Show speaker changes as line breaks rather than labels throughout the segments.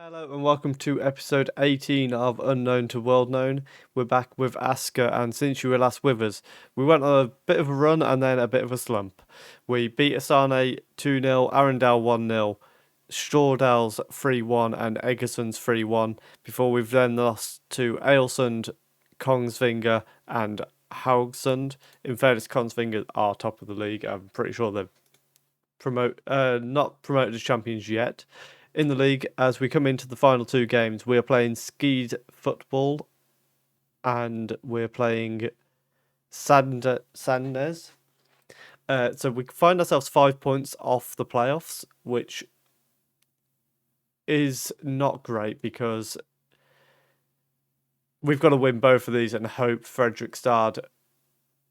Hello and welcome to episode 18 of Unknown to World Known. We're back with Asker, and since you were last with us, we went on a bit of a run and then a bit of a slump. We beat Asane 2-0, Arendelle 1-0, Stordals 3-1 and Eggersons 3-1 before we've then lost to Ailsund, Kongsvinger and Haugesund. In fairness, Kongsvinger are top of the league. I'm pretty sure they're not promoted as champions yet. In the league, as we come into the final two games, we are playing Skeid Football and we're playing Sandnes. So we find ourselves 5 points off the playoffs, which is not great because we've got to win both of these and hope Fredrikstad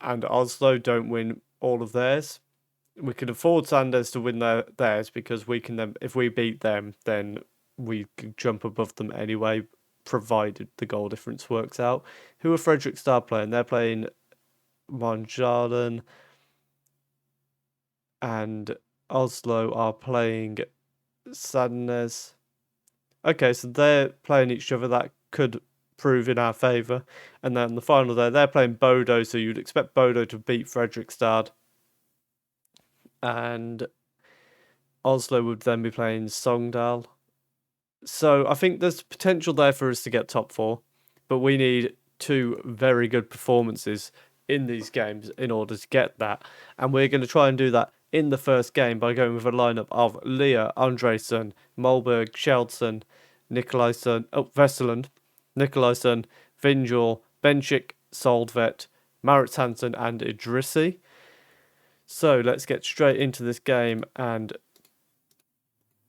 and Oslo don't win all of theirs. We can afford Sanders to win theirs because we can then, if we beat them, then we can jump above them anyway, provided the goal difference works out. Who are Fredrikstad playing? They're playing Monjardin and Oslo are playing Sandnes. Okay, so they're playing each other. That could prove in our favour. And then the final there, they're playing Bodo, so you'd expect Bodo to beat Fredrikstad. And Oslo would then be playing Sogndal. So I think there's potential there for us to get top four, but we need two very good performances in these games in order to get that. And we're going to try and do that in the first game by going with a lineup of Leah, Andresen, Molberg, Sheldson, Vesterland, Nikolaisen, Vinjor, Benchik, Soldvet, Maritz Hansen, and Idrissi. So let's get straight into this game and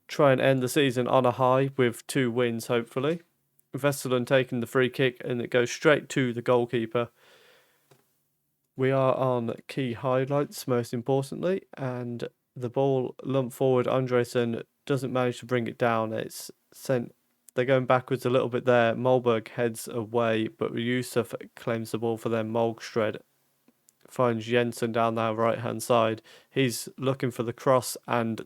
try and end the season on a high with 2 wins, hopefully. Vesterland taking the free kick and it goes straight to the goalkeeper. We are on key highlights, most importantly, and the ball lumped forward. Andresen doesn't manage to bring it down. It's sent. They're going backwards a little bit there. Molberg heads away, but Yusuf claims the ball for them. Molgstred finds Jensen down the right-hand side. He's looking for the cross and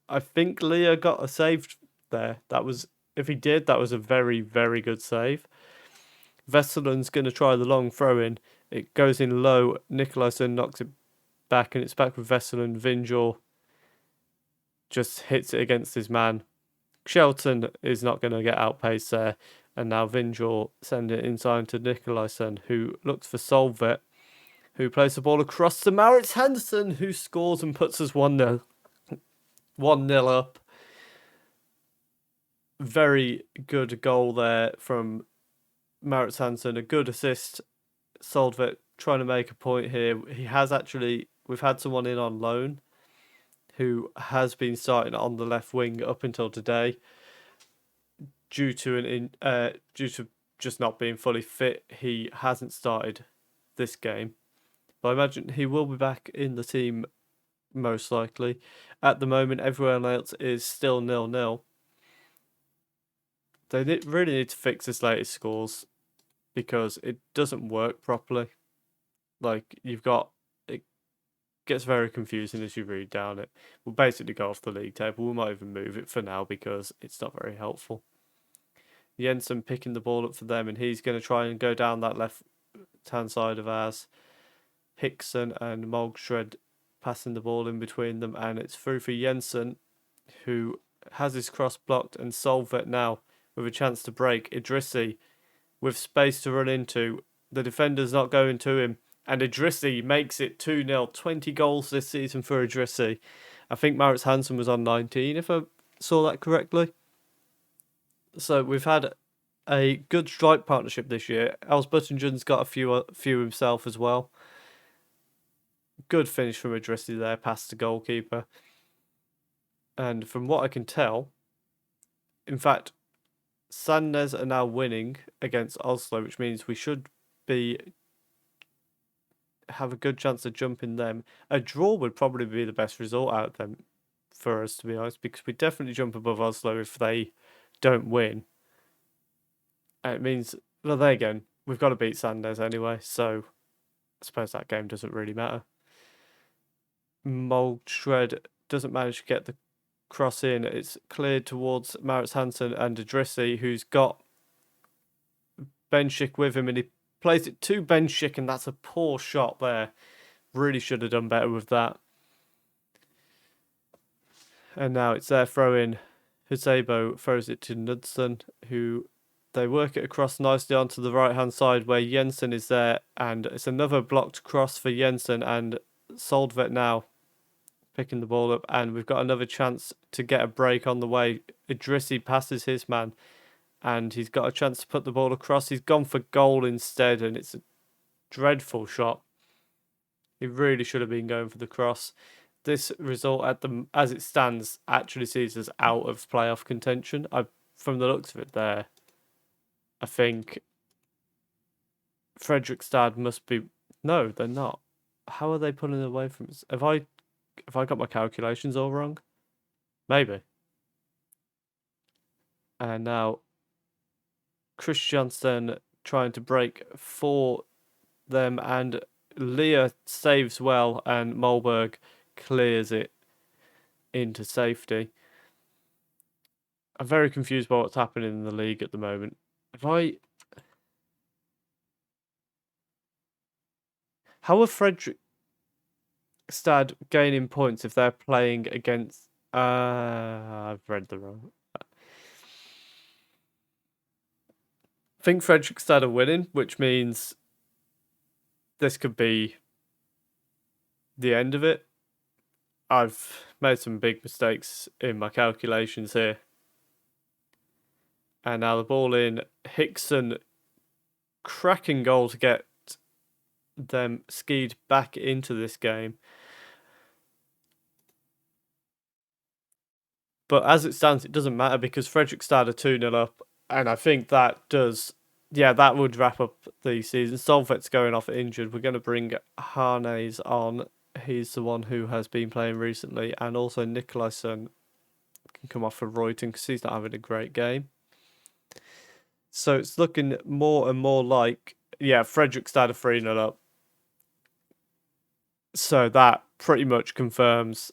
I think Leah got a save there. That was, if he did, that was a very, very good save. Vesterland's going to try the long throw in. It goes in low. Nikolaisen knocks it back, and it's back with Vesterland. Vinjor just hits it against his man. Shelton is not going to get outpaced there. And now Vinjor send it inside to Nikolaisen, who looks for Solvet, who plays the ball across to Maritz Hansen, who scores and puts us 1-0. 1-0 up. Very good goal there from Maritz Hansen. A good assist. Soldvet trying to make a point here. He has actually, we've had someone in on loan who has been starting on the left wing up until today due to just not being fully fit. He hasn't started this game, but I imagine he will be back in the team most likely. At the moment, everyone else is still 0-0. They really need to fix this latest scores because it doesn't work properly. Like, it gets very confusing as you read down it. We'll basically go off the league table. We might even move it for now because it's not very helpful. Jensen picking the ball up for them, and he's going to try and go down that left-hand side of ours. Hickson and Molgstred passing the ball in between them, and it's through for Jensen, who has his cross blocked, and Solvet now with a chance to break. Idrissi with space to run into. The defender's not going to him, and Idrissi makes it 2-0. 20 goals this season for Idrissi. I think Maritz Hansen was on 19, if I saw that correctly. So we've had a good strike partnership this year. Els Buttingen's got a few himself as well. Good finish from Idrissi there, past the goalkeeper. And from what I can tell, in fact, Sandnes are now winning against Oslo, which means we should have a good chance of jumping them. A draw would probably be the best result out of them for us, to be honest, because we definitely jump above Oslo if they don't win. And it means, well, there again, we've got to beat Sandnes anyway, so I suppose that game doesn't really matter. Moldshred doesn't manage to get the cross in. It's cleared towards Maurits Hansen and Idrissi, who's got Benchik with him, and he plays it to Benchik, and that's a poor shot there. Really should have done better with that. And now it's their throw-in. Husebo throws it to Knudsen, who they work it across nicely onto the right-hand side where Jensen is there, and it's another blocked cross for Jensen, and Soldvedt now picking the ball up, and we've got another chance to get a break on the way. Idrissi passes his man, and he's got a chance to put the ball across. He's gone for goal instead, and it's a dreadful shot. He really should have been going for the cross. This result, as it stands, actually sees us out of playoff contention. From the looks of it there, I think Fredrikstad must be... No, they're not. How are they pulling away from us? Have I got my calculations all wrong? Maybe. And now Christiansen trying to break for them, and Leah saves well, and Malberg clears it into safety. I'm very confused by what's happening in the league at the moment. How are Fredrikstad gaining points if they're playing against... I've read the wrong... I think Fredrikstad are winning, which means this could be the end of it. I've made some big mistakes in my calculations here. And now the ball in. Hickson, cracking goal to get them skied back into this game. But as it stands, it doesn't matter because Fredrikstad are 2-0 up. And I think that does... Yeah, that would wrap up the season. Solveit's going off injured. We're going to bring Harnes on. He's the one who has been playing recently. And also Nikolaisen can come off for Reuten because he's not having a great game. So it's looking more and more like... Yeah, Fredrikstad are 3-0 up. So that pretty much confirms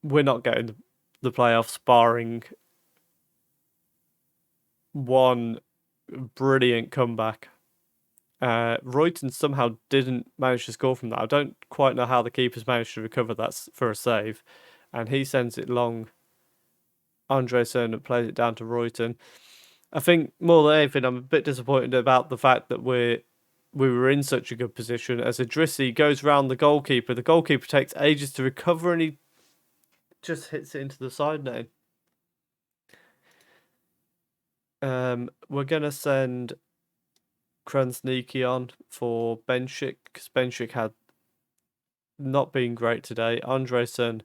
we're not getting the playoffs, barring one brilliant comeback. Reuten somehow didn't manage to score from that. I don't quite know how the keeper's managed to recover that for a save. And he sends it long. Andresen plays it down to Reuten. I think more than anything, I'm a bit disappointed about the fact that we were in such a good position as Idrissi goes round the goalkeeper. The goalkeeper takes ages to recover and he just hits it into the side net. We're going to send Krasniqi on for Benchik because Benchik had not been great today. Andresen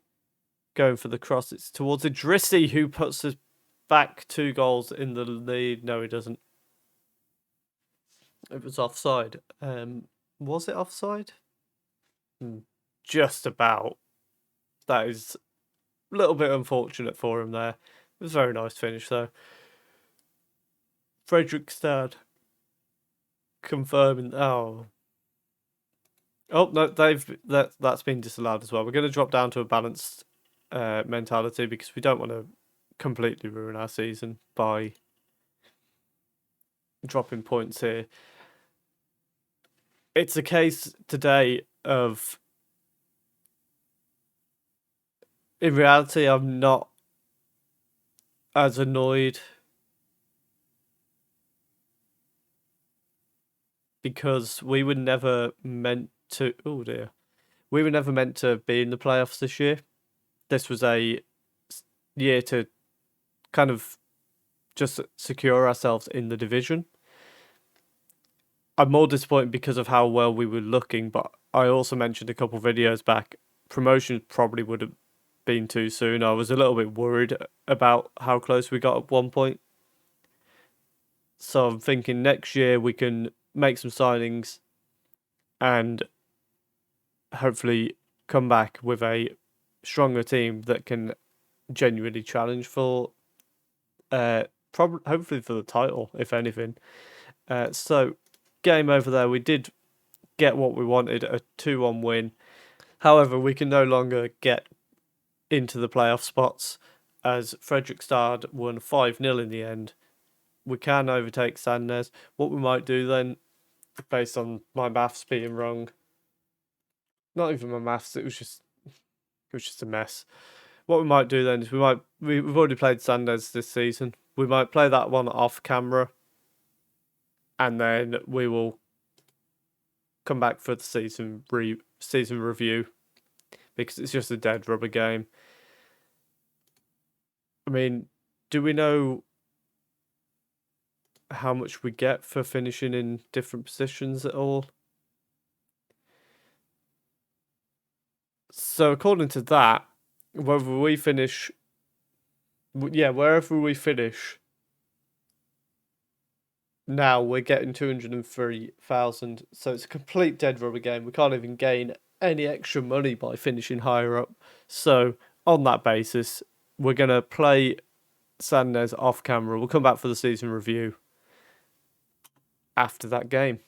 going for the cross. It's towards Idrissi, who puts us back 2 goals in the lead. No, he doesn't. It was offside. Was it offside? Just about. That is a little bit unfortunate for him there. It was a very nice finish though. Fredrikstad confirming. Oh no, that's been disallowed as well. We're going to drop down to a balanced mentality because we don't want to completely ruin our season by dropping points here. It's a case today of, in reality, I'm not as annoyed because we were never meant to... Oh dear. We were never meant to be in the playoffs this year. This was a year to kind of just secure ourselves in the division. I'm more disappointed because of how well we were looking, but I also mentioned a couple videos back, promotion probably would have been too soon. I was a little bit worried about how close we got at one point. So I'm thinking next year we can make some signings and hopefully come back with a stronger team that can genuinely challenge for hopefully for the title, if anything. So game over there, we did get what we wanted, a 2-1 win. However, we can no longer get into the playoff spots. as Fredrikstad won 5-0 in the end. We can overtake Sandnes. What we might do then, based on my maths being wrong, not even my maths, it was just a mess. What we might do then is we've already played Sandnes this season. We might play that one off camera, and then we will come back for the season review, because it's just a dead rubber game. I mean, do we know how much we get for finishing in different positions at all? So according to that, wherever we finish, now we're getting 203,000. So it's a complete dead rubber game. We can't even gain any extra money by finishing higher up. So on that basis, we're going to play Sandnes off camera. We'll come back for the season review after that game.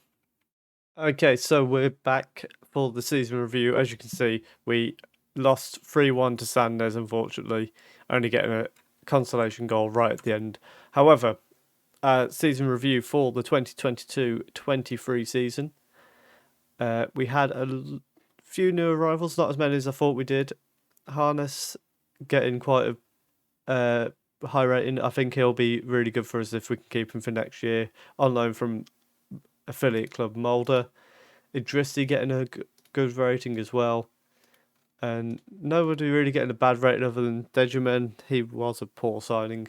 Okay, so we're back for the season review. As you can see, we lost 3-1 to Sandnes, unfortunately, only getting a consolation goal right at the end. However, season review for the 2022-23 season. We had a few new arrivals, not as many as I thought we did. Harness getting quite a high rating. I think he'll be really good for us if we can keep him for next year. On loan from affiliate club Molde. Idrissi getting a good rating as well. And nobody really getting a bad rating other than Dejumen. He was a poor signing.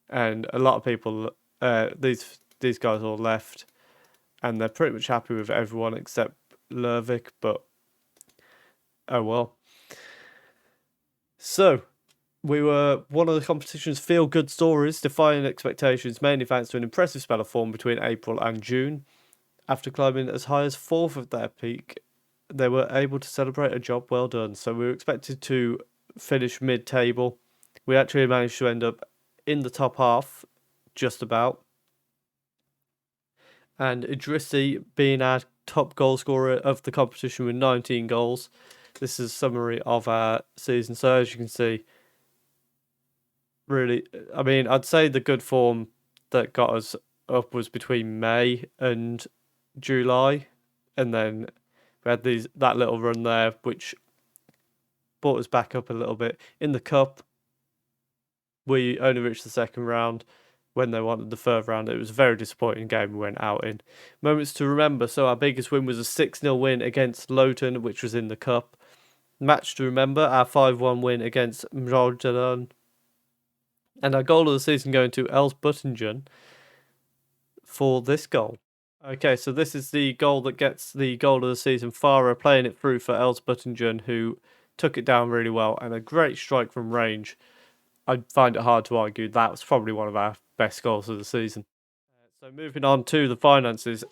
And a lot of people, these guys all left. And they're pretty much happy with everyone except Lervik, but oh well. So, we were one of the competition's feel-good stories, defying expectations, mainly thanks to an impressive spell of form between April and June. After climbing as high as 4th of their peak, they were able to celebrate a job well done. So we were expected to finish mid-table. We actually managed to end up in the top half, just about. And Idrissi being our top goal scorer of the competition with 19 goals. This is a summary of our season. So as you can see, really, I mean, I'd say the good form that got us up was between May and July, and then we had that little run there, which brought us back up a little bit. In the cup, we only reached the second round when they wanted the third round. It was a very disappointing game we went out in. Moments to remember. So our biggest win was a 6-0 win against Loughton, which was in the cup. Match to remember, our 5-1 win against Mjoljalan. And our goal of the season going to Els Buttingen for this goal. Okay, so this is the goal that gets the goal of the season. Farah playing it through for Els Buttingen, who took it down really well, and a great strike from range. I find it hard to argue that was probably one of our best goals of the season. So moving on to the finances.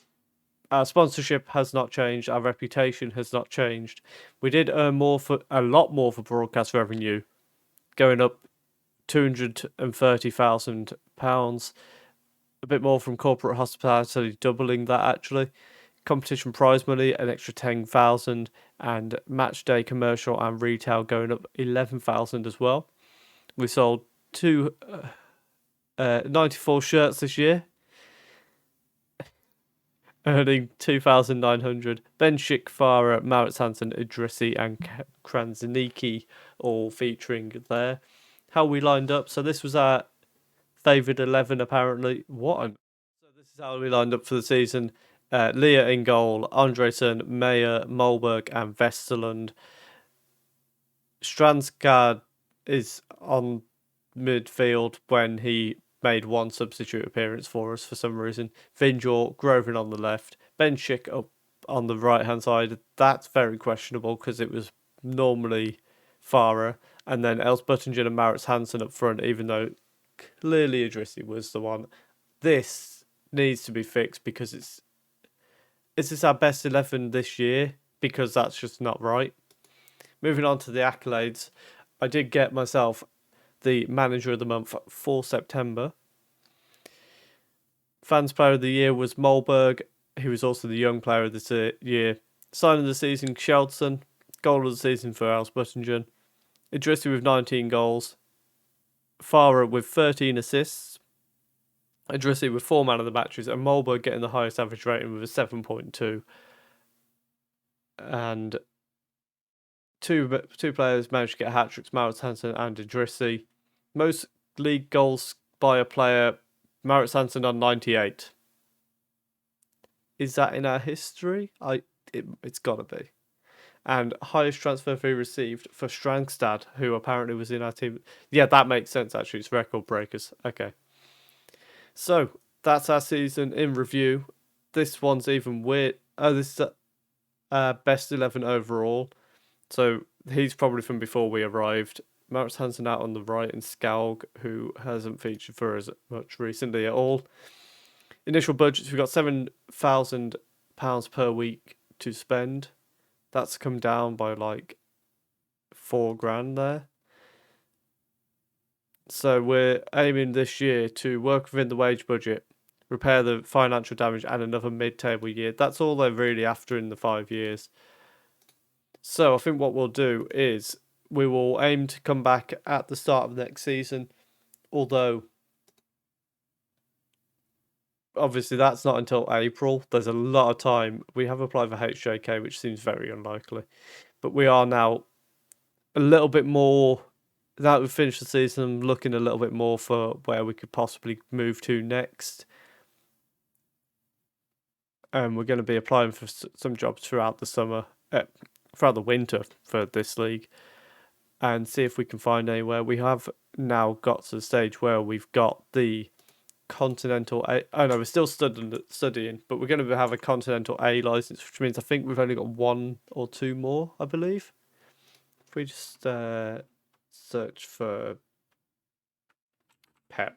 Our sponsorship has not changed. Our reputation has not changed. We did earn a lot more for broadcast revenue, going up £230,000. A bit more from corporate hospitality, doubling that actually. Competition prize money, an extra 10,000, and match day commercial and retail going up 11,000 as well. We sold 94 shirts this year, earning 2,900. Ben Schick, Farah, Maurits Hansen, Idrissi, and Kranziniki all featuring there. How we lined up. So this was our favoured 11 apparently. So this is how we lined up for the season. Leah in goal, Andresen, Meyer, Molberg and Vesterlund. Strandsgaard is on midfield when he made one substitute appearance for us for some reason. Vinjor, Grovin on the left. Ben Schick up on the right hand side. That's very questionable because it was normally Farah. And then Els Buttingen and Maurits Hansen up front, even though clearly Idrissi was the one. This needs to be fixed because is this our best 11 this year? Because that's just not right. Moving on to the accolades. I did get myself the manager of the month for September. Fans player of the year was Molberg, who was also the young player of the year. Sign of the season, Kjeldsen. Goal of the season for Els Buttingen. Idrissi with 19 goals. Farah with 13 assists, Idrissi with 4 man of the matches, and Molberg getting the highest average rating with a 7.2. And two players managed to get hat-tricks, Maurits Hansen and Idrissi. Most league goals by a player, Maurits Hansen on 98. Is that in our history? It's got to be. And highest transfer fee received for Strangstad, who apparently was in our team. Yeah, that makes sense, actually. It's record breakers. Okay. So, that's our season in review. This one's even weird. Oh, this is best 11 overall. So, he's probably from before we arrived. Maurits Hansen out on the right, and Skaug, who hasn't featured for us much recently at all. Initial budgets, we got £7,000 per week to spend. That's come down by like £4,000 there. So we're aiming this year to work within the wage budget, repair the financial damage, and another mid-table year. That's all they're really after in the 5 years. So I think what we'll do is we will aim to come back at the start of next season, although obviously that's not until April. There's a lot of time. We have applied for HJK, which seems very unlikely, but we are now a little bit more, now that we've finished the season, looking a little bit more for where we could possibly move to next. And we're going to be applying for some jobs throughout the summer, throughout the winter for this league, and see if we can find anywhere. We have now got to the stage where we've got the Continental A. Oh no, we're still studying, but we're going to have a Continental A license, which means I think we've only got 1 or 2 more, I believe. If we just search for PEP.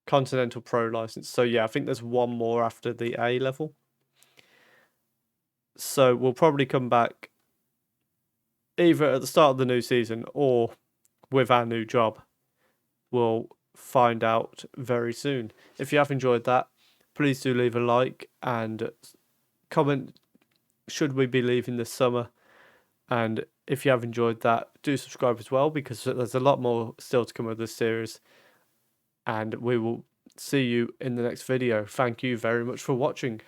Continental Pro license. So yeah, I think there's 1 more after the A level. So we'll probably come back either at the start of the new season or with our new job. We'll find out very soon. If you have enjoyed that, please do leave a like and comment, should we be leaving this summer? And if you have enjoyed that, do subscribe as well, because there's a lot more still to come with this series. And we will see you in the next video. Thank you very much for watching.